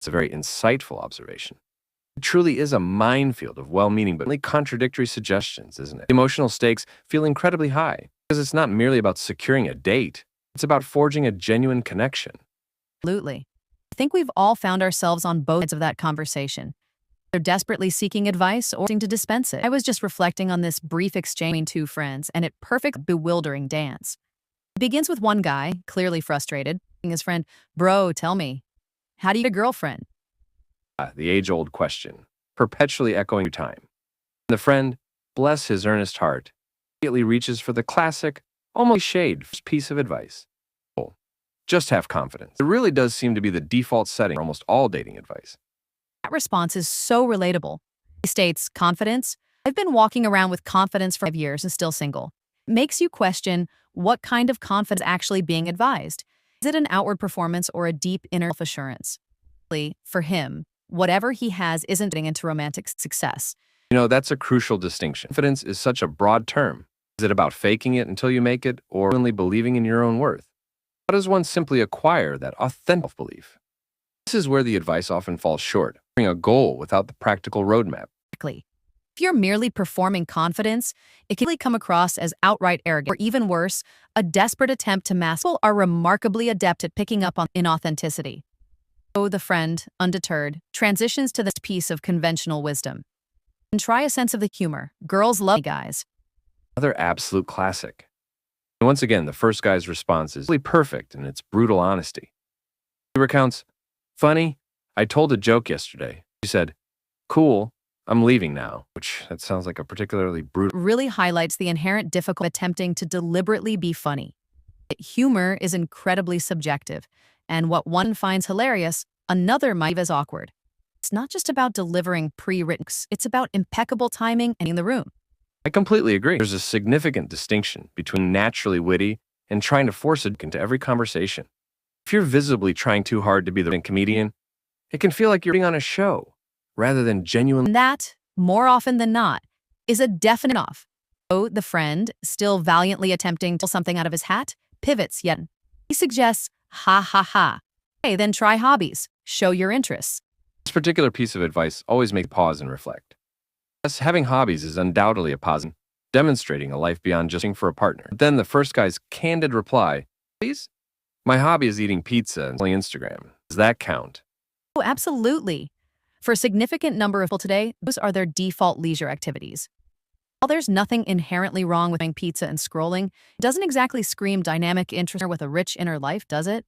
It's a very insightful observation. It truly is a minefield of well-meaning but only contradictory suggestions, isn't it? The emotional stakes feel incredibly high because it's not merely about securing a date. It's about forging a genuine connection. Absolutely. I think we've all found ourselves on both sides of that conversation. They're desperately seeking advice or wanting to dispense it. I was just reflecting on this brief exchange between two friends and it perfect bewildering dance. It begins with one guy, clearly frustrated, asking his friend, "Bro, tell me, how do you get a girlfriend?" The age-old question, perpetually echoing through time. The friend, bless his earnest heart, immediately reaches for the classic, almost shade piece of advice. Oh, just have confidence. It really does seem to be the default setting for almost all dating advice. That response is so relatable. He states, "Confidence? I've been walking around with confidence for 5 years and still single." It makes you question what kind of confidence is actually being advised. Is it an outward performance or a deep inner self-assurance? For him, whatever he has isn't getting into romantic success. That's a crucial distinction. Confidence is such a broad term. Is it about faking it until you make it or only believing in your own worth? How does one simply acquire that authentic belief? This is where the advice often falls short, having a goal without the practical roadmap. Exactly. If you're merely performing confidence, it can really come across as outright arrogant, or even worse, a desperate attempt to mask. People are remarkably adept at picking up on inauthenticity. So the friend, undeterred, transitions to this piece of conventional wisdom. And try a sense of the humor. Girls love guys. Another absolute classic. And once again, the first guy's response is really perfect in its brutal honesty. He recounts, "Funny, I told a joke yesterday. She said, 'Cool, I'm leaving now,'" which that sounds like a particularly brutal. Really highlights the inherent difficulty of attempting to deliberately be funny. Humor is incredibly subjective, and what one finds hilarious, another might as awkward. It's not just about delivering pre-written, it's about impeccable timing and in the room. I completely agree. There's a significant distinction between naturally witty and trying to force it into every conversation. If you're visibly trying too hard to be the comedian, it can feel like you're being on a show rather than genuinely. And that, more often than not, is a definite off. So the friend, still valiantly attempting to pull something out of his hat, pivots yet. He suggests, "Ha ha ha. Hey, then try hobbies. Show your interests." This particular piece of advice always makes me pause and reflect. Yes, having hobbies is undoubtedly a positive, demonstrating a life beyond just looking for a partner. But then the first guy's candid reply, "Please? My hobby is eating pizza and only Instagram. Does that count?" Oh, absolutely. For a significant number of people today, those are their default leisure activities. While there's nothing inherently wrong with eating pizza and scrolling, it doesn't exactly scream dynamic interest with a rich inner life, does it?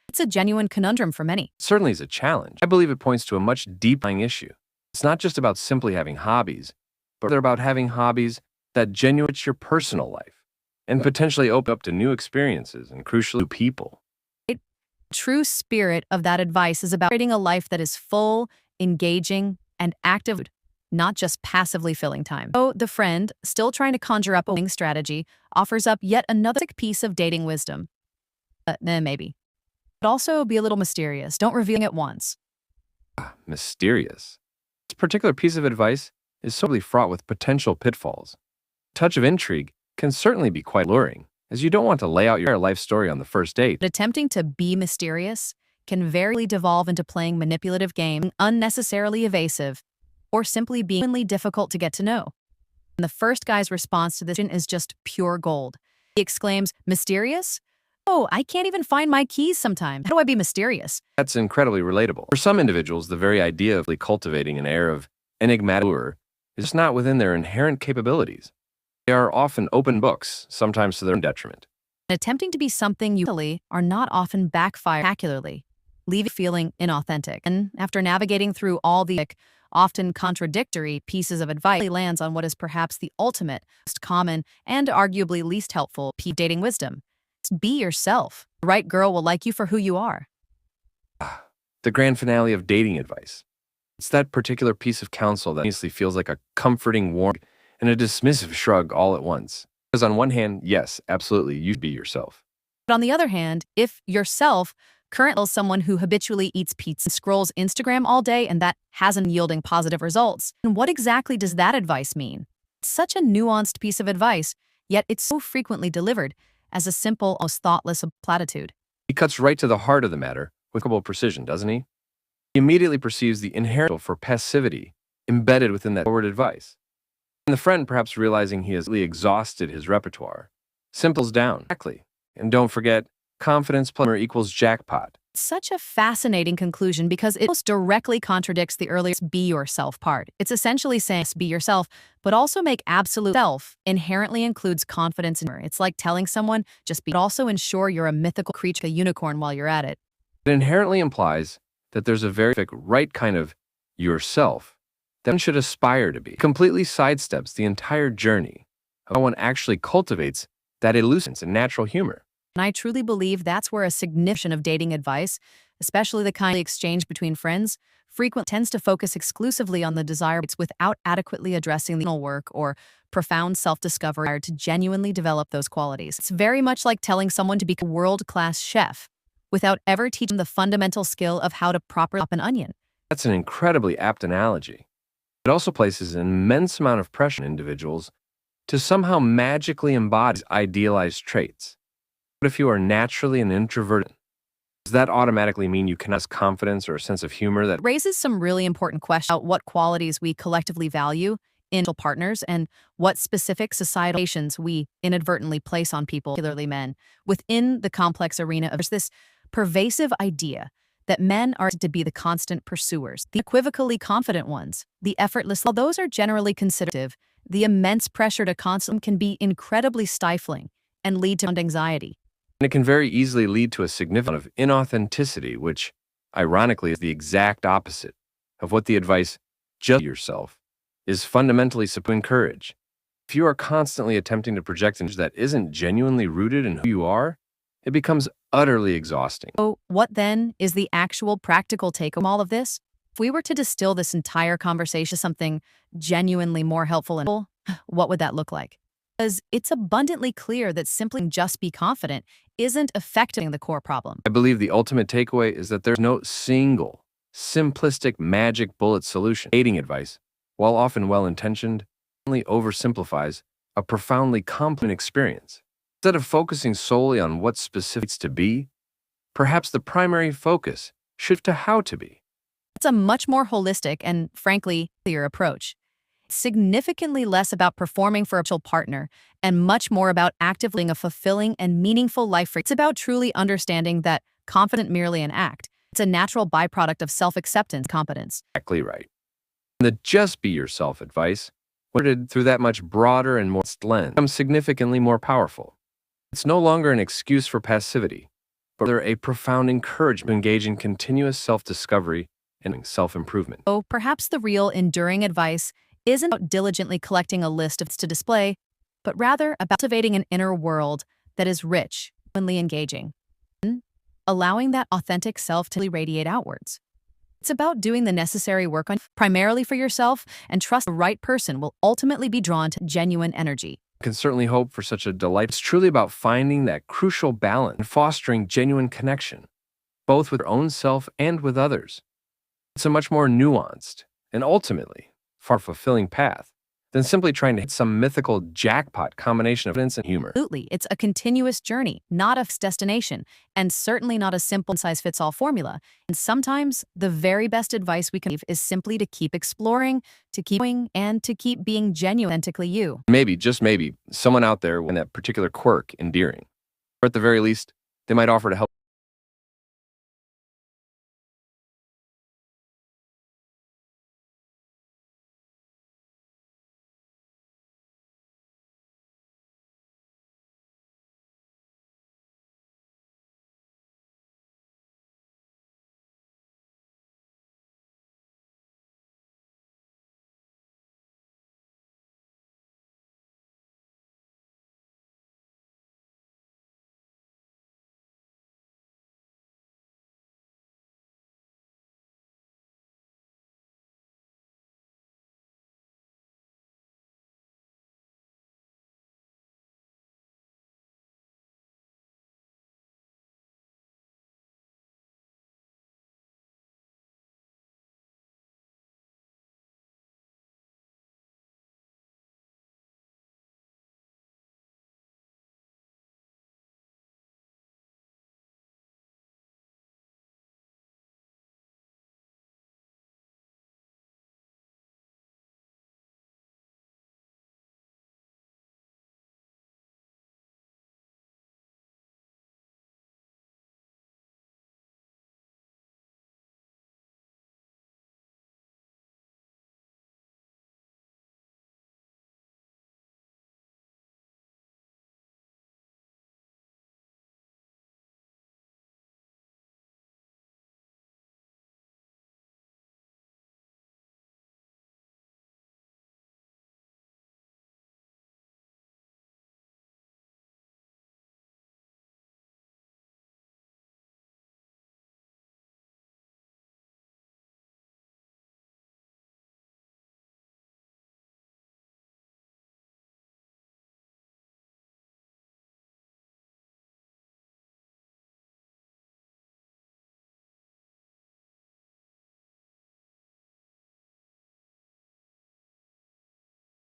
It's a genuine conundrum for many. It certainly is a challenge. I believe it points to a much deeper issue. It's not just about simply having hobbies, but rather about having hobbies that genuinely enrich your personal life and potentially open up to new experiences and, crucially, new people. The true spirit of that advice is about creating a life that is full, engaging, and active, not just passively filling time. So the friend, still trying to conjure up a winning strategy, offers up yet another piece of dating wisdom. Maybe. But also be a little mysterious. Don't reveal it at once. Mysterious. This particular piece of advice is solely fraught with potential pitfalls. A touch of intrigue can certainly be quite alluring, as you don't want to lay out your life story on the first date. But attempting to be mysterious can very devolve into playing manipulative game, unnecessarily evasive, or simply being genuinely difficult to get to know. And the first guy's response to this is just pure gold. He exclaims, "Mysterious? Oh, I can't even find my keys sometimes. How do I be mysterious?" That's incredibly relatable. For some individuals, the very idea of cultivating an air of enigmatic allure is just not within their inherent capabilities. They are often open books, sometimes to their own detriment. And attempting to be something you really are not often backfire spectacularly, leaving feeling inauthentic. And after navigating through all the often contradictory pieces of advice, he lands on what is perhaps the ultimate, most common, and arguably least helpful piece of dating wisdom. Be yourself. The right girl will like you for who you are. The grand finale of dating advice. It's that particular piece of counsel that honestly feels like a comforting warmth and a dismissive shrug all at once. Because on one hand, yes, absolutely, you should be yourself. But on the other hand, if yourself currently someone who habitually eats pizza and scrolls Instagram all day and that hasn't yielding positive results, then what exactly does that advice mean? It's such a nuanced piece of advice, yet it's so frequently delivered as a simple, almost thoughtless platitude. He cuts right to the heart of the matter with precision, doesn't he? He immediately perceives the inherent for passivity embedded within that forward advice. And the friend, perhaps realizing he has exhausted his repertoire, simples down. Exactly. And don't forget, confidence plus equals jackpot. Such a fascinating conclusion because it most directly contradicts the earlier be yourself part. It's essentially saying be yourself, but also make absolute self inherently includes confidence in her. It's like telling someone just be, but also ensure you're a mythical creature, a unicorn while you're at it. It inherently implies that there's a very right kind of yourself that one should aspire to be. It completely sidesteps the entire journey of how one actually cultivates that elusiveness and natural humor. And I truly believe that's where a significant of dating advice, especially the kind of exchange between friends, frequently tends to focus exclusively on the desire without adequately addressing the inner work or profound self-discovery to genuinely develop those qualities. It's very much like telling someone to become a world-class chef without ever teaching the fundamental skill of how to properly chop an onion. That's an incredibly apt analogy. It also places an immense amount of pressure on individuals to somehow magically embody idealized traits. But if you are naturally an introvert, does that automatically mean you cannot have confidence or a sense of humor that Raises some really important questions about what qualities we collectively value in partners and what specific societal expectations we inadvertently place on people, particularly men, within the complex arena of this pervasive idea that men are to be the constant pursuers, the equivocally confident ones, the effortless. While those are generally considered, the immense pressure to constantly can be incredibly stifling and lead to anxiety. and it can very easily lead to a significant amount of inauthenticity, which, ironically, is the exact opposite of what the advice "just be yourself" is fundamentally supposed to encourage. If you are constantly attempting to project an image that isn't genuinely rooted in who you are, it becomes utterly exhausting. So, what then is the actual practical take on all of this? If we were to distill this entire conversation to something genuinely more helpful and what would that look like? Because it's abundantly clear that simply just be confident isn't affecting the core problem. I believe the ultimate takeaway is that there's no single, simplistic magic bullet solution. Dating advice, while often well-intentioned, only oversimplifies a profoundly complex experience. Instead of focusing solely on what specifics to be, perhaps the primary focus shift to how to be. It's a much more holistic and, frankly, clear approach. It's significantly less about performing for a potential partner and much more about actively living a fulfilling and meaningful life. It's about truly understanding that confident merely an act. It's a natural byproduct of self-acceptance, competence. Exactly right. The just be yourself advice, worded through that much broader and more lens, becomes significantly more powerful. It's no longer an excuse for passivity, but rather a profound encouragement to engage in continuous self-discovery and self-improvement. So perhaps the real enduring advice isn't about diligently collecting a list of to display, but rather about cultivating an inner world that is rich, openly engaging, and allowing that authentic self to radiate outwards. It's about doing the necessary work on primarily for yourself and trust the right person will ultimately be drawn to genuine energy. I can certainly hope for such a delight. It's truly about finding that crucial balance and fostering genuine connection, both with your own self and with others. It's a much more nuanced and ultimately far fulfilling path than simply trying to hit some mythical jackpot combination of evidence and humor. Absolutely. It's a continuous journey, not a destination, and certainly not a simple size-fits-all formula. And sometimes the very best advice we can give is simply to keep exploring, to keep going, and to keep being genuine, authentically you. Maybe, just maybe, someone out there with that particular quirk endearing. Or at the very least, they might offer to help